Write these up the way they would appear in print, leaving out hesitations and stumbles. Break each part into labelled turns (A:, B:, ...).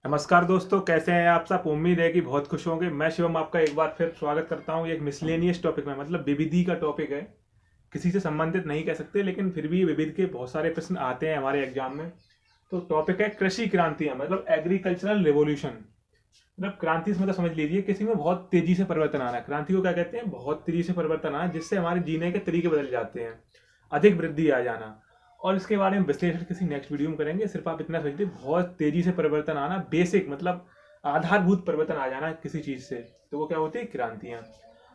A: नमस्कार दोस्तों, कैसे हैं आप सब। उम्मीद है कि बहुत खुश होंगे। मैं शिवम आपका एक बार फिर स्वागत करता हूं एक मिसलेनियस टॉपिक में, मतलब विविधि का टॉपिक है। किसी से संबंधित नहीं कह सकते, लेकिन फिर भी विविध के बहुत सारे प्रश्न आते हैं हमारे एग्जाम में। तो टॉपिक है कृषि क्रांतियां, मतलब एग्रीकल्चरल रिवॉल्यूशन। मतलब क्रांति से मतलब समझ लीजिए किसी में बहुत तेजी से परिवर्तन आना है। क्रांति को क्या कहते हैं? बहुत तेजी से परिवर्तन आना, जिससे हमारे जीने के तरीके बदल जाते हैं, अधिक वृद्धि आ जाना। और इसके बारे में विश्लेषण किसी नेक्स्ट वीडियो में करेंगे। सिर्फ आप इतना समझिए, बहुत तेजी से परिवर्तन आना, बेसिक मतलब आधारभूत परिवर्तन आ जाना किसी चीज से, तो वो क्या होती है? क्रांतियां।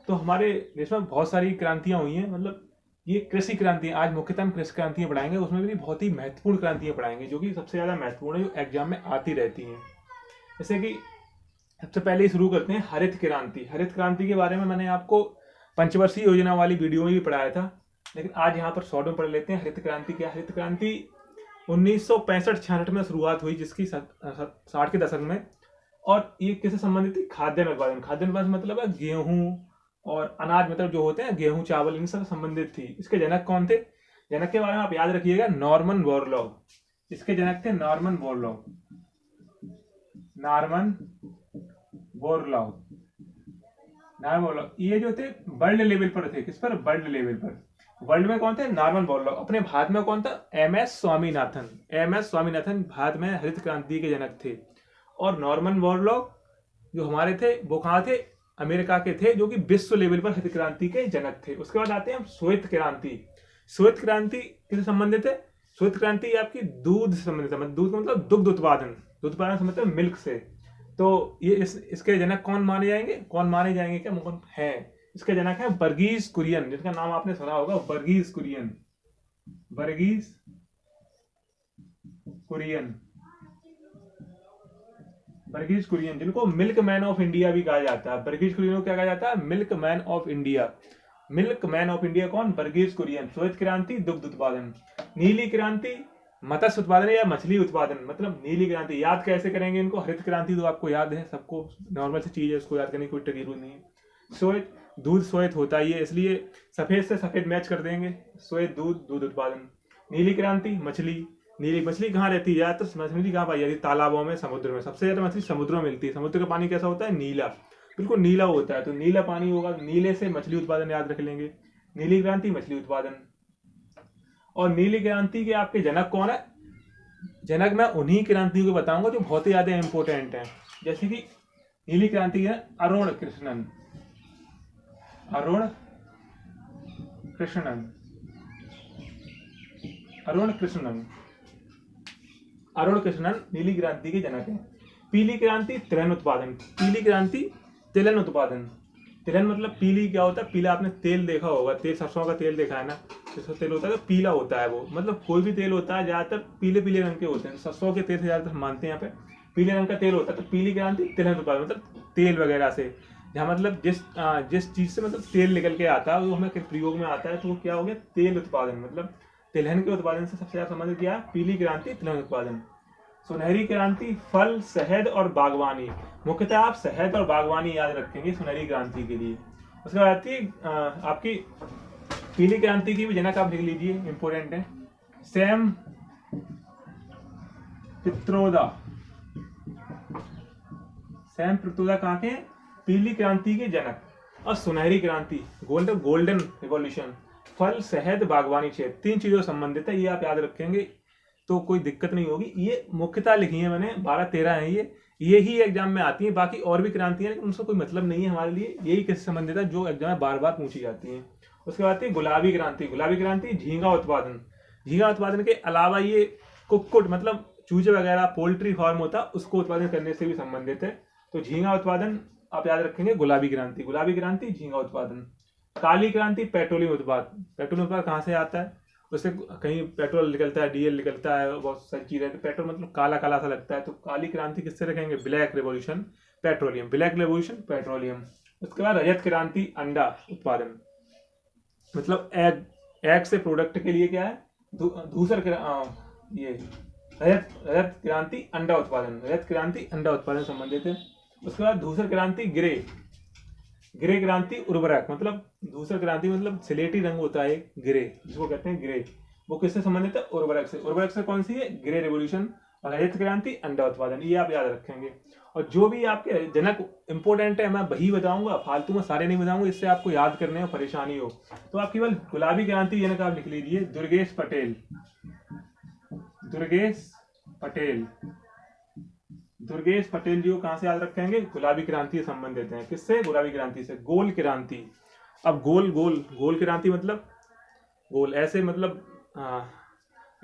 A: तो हमारे देश में बहुत सारी क्रांतियां हुई हैं। मतलब ये कृषि क्रांति, आज मुख्यतः हम कृषि क्रांतियां पढ़ाएंगे, उसमें भी बहुत ही महत्वपूर्ण क्रांतियां पढ़ाएंगे जो कि सबसे ज्यादा महत्वपूर्ण है, जो एग्जाम में आती रहती हैं। जैसे कि सबसे पहले ही शुरू करते हैं हरित क्रांति। हरित क्रांति के बारे में मैंने आपको पंचवर्षीय योजना वाली वीडियो में भी पढ़ाया था, लेकिन आज यहाँ पर शॉर्ट में पढ़ लेते हैं हरित क्रांति क्या। हरित क्रांति 1965-66 में शुरुआत हुई, जिसकी 60 के दशक में। और ये किससे संबंधित थी? खाद्यान्न उत्पादन। खाद्यान्न उत्पादन मतलब है गेहूं और अनाज, मतलब जो होते हैं गेहूं चावल, इन सब संबंधित थी। इसके जनक कौन थे? जनक के बारे में आप याद रखिएगा, नॉर्मन बोरलॉग। इसके जनक थे Norman Borlaug. Norman Borlaug. Norman Borlaug ये जो थे वर्ल्ड लेवल पर थे। किस पर? वर्ल्ड लेवल पर। वर्ल्ड में कौन थे? Norman Borlaug. अपने भारत में कौन था? M S Swaminathan. M S Swaminathan Bharat में हरित क्रांति के जनक थे। और नॉर्मन बोरलॉग जो हमारे थे, वो कहाँ थे? अमेरिका के थे, जो कि विश्व लेवल पर हरित क्रांति के जनक थे। उसके बाद आते हैं हम श्वेत क्रांति। श्वेत क्रांति किससे संबंधित है? श्वेत क्रांति आपकी दूध से संबंधित है। दूध का मतलब दुग्ध उत्पादन। दुग्ध उत्पादन से मतलब मिल्क से। तो ये इसके जनक कौन माने जाएंगे? कौन माने जाएंगे क्या कौन है? इसके जनक है वर्गीज कुरियन, जिनका नाम आपने सुना होगा, वर्गीज कुरियन। वर्गीज कुरियन। वर्गीज कुरियन, जिनको मिल्क मैन ऑफ इंडिया भी कहा जाता है। वर्गीज कुरियन को क्या कहा जाता है? Milk man of India. Milk man of India कौन? वर्गीज कुरियन। श्वेत क्रांति दुग्ध उत्पादन। नीली क्रांति मत्स्य उत्पादन या मछली उत्पादन। मतलब नीली क्रांति याद कैसे करेंगे इनको? हरित क्रांति तो आपको याद है, सबको नॉर्मल सी चीज है, उसको याद करने की कोई जरूरत नहीं है। श्वेत, दूध श्वेत होता ही है, इसलिए सफेद से सफेद मैच कर देंगे। श्वेत दूध, दूध उत्पादन। नीली क्रांति मछली। नीली मछली कहाँ रहती है? ज्यादातर मछली कहाँ पाई जाती है? तालाबों में, समुद्र में। सबसे ज्यादा मछली समुद्रों में मिलती है। समुद्र का पानी कैसा होता है? नीला, बिल्कुल नीला होता है। तो नीला पानी होगा, नीले से मछली उत्पादन याद रख लेंगे। नीली क्रांति मछली उत्पादन। और नीली क्रांति के आपके जनक कौन है? जनक मैं उन्हीं क्रांतियों को बताऊंगा जो बहुत ही ज्यादा इंपॉर्टेंट है। जैसे कि नीली क्रांति है अरुण कृष्णन। अरुण कृष्णन। अरुण कृष्णन। अरुण कृष्णन नीली क्रांति के जनक हैं। पीली क्रांति तिलहन उत्पादन। पीली क्रांति तिलहन उत्पादन। तिलहन मतलब पीली क्या होता है? पीला आपने तेल देखा होगा, तेल सरसों का तेल देखा है ना, सरसों तेल होता है तो पीला होता है वो। मतलब कोई भी तेल होता है ज्यादातर पीले पीले रंग के होते हैं। सरसों के तेल से ज्यादातर हम मानते हैं यहाँ पे पीले रंग का तेल होता है। तो पीली क्रांति तिलहन उत्पादन, मतलब तेल वगैरह से, जहाँ मतलब जिस चीज से मतलब तेल निकल के आता है वो हमें प्रयोग में आता है, तो वो क्या हो गया? तेल उत्पादन। मतलब तिलहन के उत्पादन से सबसे ज्यादा संबंधित क्या है? पीली क्रांति तिलहन उत्पादन। सुनहरी क्रांति फल, शहद और बागवानी। मुख्यतः आप शहद और बागवानी याद रखेंगे सुनहरी क्रांति के लिए। उसके बाद आती है आपकी पीली क्रांति की भी जनक आप लिख लीजिए, इंपोर्टेंट है, सैम पित्रोदा। सैम पित्रोदा कहाँ के? पीली क्रांति के जनक। और सुनहरी क्रांति गोल्डन रिवॉल्यूशन, फल, शहद, बागवानी क्षेत्र, तीन चीजों से संबंधित है। ये आप याद रखेंगे तो कोई दिक्कत नहीं होगी। ये मुख्यतः लिखी है मैंने, 12-13 है ये ही एग्जाम में आती है। बाकी और भी क्रांतियां, लेकिन उनसे कोई मतलब नहीं है हमारे लिए। यही किससे संबंधित है जो एग्जाम में बार बार पूछी जाती है। उसके बाद गुलाबी क्रांति। गुलाबी क्रांति झींगा उत्पादन। झींगा उत्पादन के अलावा ये कुक्कुट मतलब चूजे वगैरह, पोल्ट्री फार्म होता है, उसको उत्पादन करने से भी संबंधित है। तो झींगा उत्पादन आप याद रखेंगे, गुलाबी क्रांति। गुलाबी क्रांति झींगा उत्पादन। काली क्रांति पेट्रोलियम उत्पादन। पेट्रोलियम उत्पादन कहाँ से आता है? उससे कहीं पेट्रोल निकलता है, डीएल निकलता है, बहुत सारी चीजें। तो पेट्रोल मतलब काला काला सा लगता है, तो काली क्रांति किससे रखेंगे? Black revolution petroleum. Black revolution petroleum. उसके बाद रजत क्रांति अंडा उत्पादन। मतलब एग से प्रोडक्ट के लिए क्या है? ये रजत क्रांति अंडा उत्पादन। रजत क्रांति अंडा उत्पादन संबंधित है। उसके बाद धूसर क्रांति ग्रे क्रांति उर्वरक। मतलब धूसर क्रांति मतलब सिलेटी रंग होता है ग्रे, जिसको कहते हैं ग्रे। वो किससे संबंधित है? उर्वरक से। उर्वरक से कौन सी है? Grey revolution. और रजत क्रांति अंडा उत्पादन, ये आप याद रखेंगे। और जो भी आपके जनक इंपोर्टेंट है मैं वही बताऊंगा, फालतू में सारे नहीं बताऊंगा, इससे आपको याद करने में परेशानी हो। तो आप केवल गुलाबी क्रांति जनक आप लिख लीजिए, दुर्गेश पटेल। दुर्गेश पटेल, दुर्गेश पटेल जी को कहां से याद रखेंगे, गुलाबी क्रांति से संबंधित हैं। किससे, गुलाबी क्रांति से। गोल क्रांति, अब गोल गोल गोल क्रांति मतलब गोल ऐसे, मतलब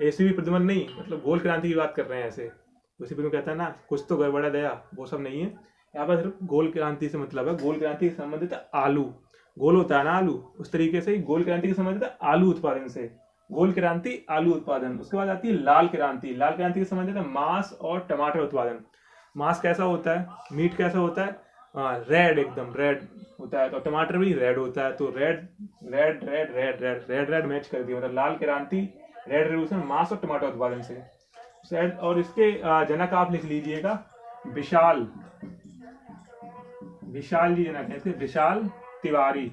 A: ऐसे भी प्रद्युमन नहीं, मतलब गोल क्रांति की बात कर रहे हैं ऐसे। उसी पर कहता है ना कुछ तो गड़बड़ा दया, वो सब नहीं है यहाँ पर, सिर्फ गोल क्रांति से मतलब है। गोल क्रांति से संबंधित है आलू, गोल होता है ना आलू, उस तरीके से ही गोल क्रांति से संबंधित है आलू उत्पादन से। गोल क्रांति आलू उत्पादन। उसके बाद आती है लाल क्रांति। लाल क्रांति से संबंधित है मांस और टमाटर उत्पादन। मांस कैसा होता है, मीट कैसा होता है, रेड, एकदम रेड होता है, तो टमाटर भी रेड होता है, तो red red red red red red red match कर दिया, मतलब लाल क्रांति, रेड रेवोल्यूशन, मांस और टमाटर उत्पादन से। और इसके जनक आप लिख लीजिएगा विशाल, विशाल जी जनक है, विशाल तिवारी।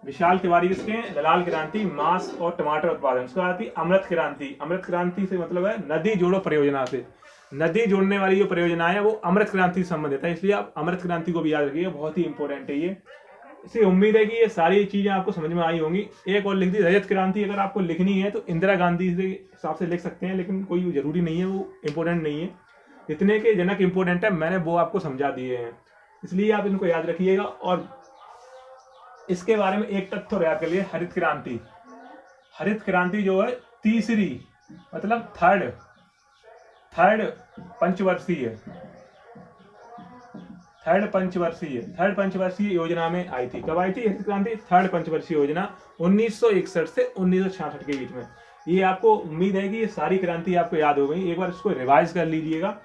A: विशाल तिवारी किसके, लाल क्रांति, मांस और टमाटर उत्पादन। उसके बाद आती है अमृत क्रांति। अमृत क्रांति से मतलब है नदी जोड़ो परियोजना से, नदी जोड़ने वाली जो परियोजना है वो अमृत क्रांति से संबंधित है, इसलिए आप अमृत क्रांति को भी याद रखिए, बहुत ही इंपॉर्टेंट है ये। इससे उम्मीद है कि ये सारी चीजें आपको समझ में आई होंगी। एक और लिख दी रजत क्रांति, अगर आपको लिखनी है तो इंदिरा गांधी के हिसाब से लिख सकते हैं, लेकिन कोई जरूरी नहीं है, वो इंपॉर्टेंट नहीं है। जितने के जनक इंपॉर्टेंट है मैंने वो आपको समझा दिए हैं, इसलिए आप इनको याद रखिएगा। और इसके बारे में एक तथ्य और याद कर लिए, हरित क्रांति। हरित क्रांति जो है तीसरी, मतलब थर्ड पंचवर्षीय, थर्ड पंचवर्षीय योजना में आई थी। कब आई थी हरित क्रांति, थर्ड पंचवर्षीय योजना 1961 से 1966 के बीच में। ये आपको उम्मीद है कि ये सारी क्रांति आपको याद हो गई, एक बार इसको रिवाइज कर लीजिएगा।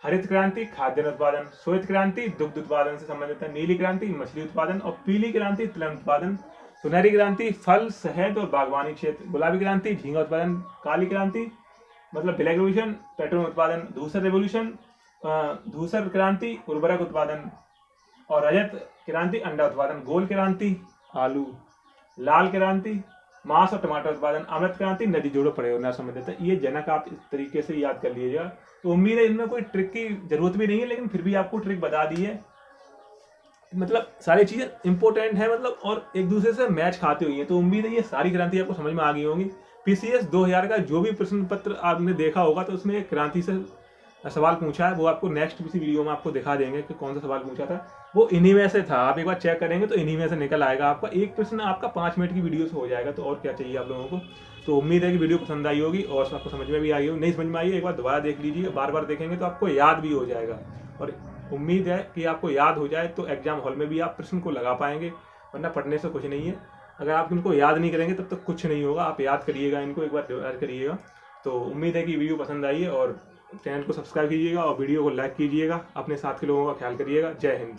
A: हरित क्रांति खाद्यान्न उत्पादन, श्वेत क्रांति दुग्ध उत्पादन से संबंधित है, नीली क्रांति मछली उत्पादन और पीली क्रांति तिलहन उत्पादन, सुनहरी क्रांति फल शहद और बागवानी क्षेत्र, गुलाबी क्रांति झींगा उत्पादन, काली क्रांति मतलब ब्लैक रेवोल्यूशन पेट्रोल उत्पादन, धूसर क्रांति उर्वरक उत्पादन और रजत क्रांति अंडा उत्पादन, गोल क्रांति आलू, लाल क्रांति मांस और टमाटर उत्पादन, अमृत क्रांति नदी जोड़ो परियोजना संबंधित है। ये जनक आप इस तरीके से याद कर लीजिएगा। तो उम्मीद है इनमें कोई ट्रिक की जरूरत भी नहीं है, लेकिन फिर भी आपको ट्रिक बता दी है, मतलब सारी चीजें इंपॉर्टेंट है, मतलब और एक दूसरे से मैच खाती हुई है। तो उम्मीद है ये सारी क्रांति आपको समझ में आ गई होंगी। पीसीएस 2000 का जो भी प्रश्न पत्र आपने देखा होगा तो उसमें क्रांति से सवाल पूछा है, वो आपको नेक्स्ट किसी वीडियो में आपको दिखा देंगे कि कौन सा सवाल पूछा था, वो इन्हीं में से था। आप एक बार चेक करेंगे तो इन्हीं में से निकल आएगा आपका। एक प्रश्न आपका 5 मिनट की वीडियो से हो जाएगा, तो और क्या चाहिए आप लोगों को। तो उम्मीद है कि वीडियो पसंद आई होगी और आपको समझ में भी आई होगी। नहीं समझ में आई है एक बार दोबारा देख लीजिए, बार बार देखेंगे तो आपको याद भी हो जाएगा। और उम्मीद है कि आपको याद हो जाए तो एग्जाम हॉल में भी आप प्रश्न को लगा पाएंगे, वरना पढ़ने से कुछ नहीं है। अगर आप इनको याद नहीं करेंगे तब तक कुछ नहीं होगा। आप याद करिएगा, इनको एक बार याद करिएगा। तो उम्मीद है कि वीडियो पसंद आई है और चैनल को सब्सक्राइब कीजिएगा और वीडियो को लाइक कीजिएगा। अपने साथ के लोगों का ख्याल करिएगा। जय हिंद।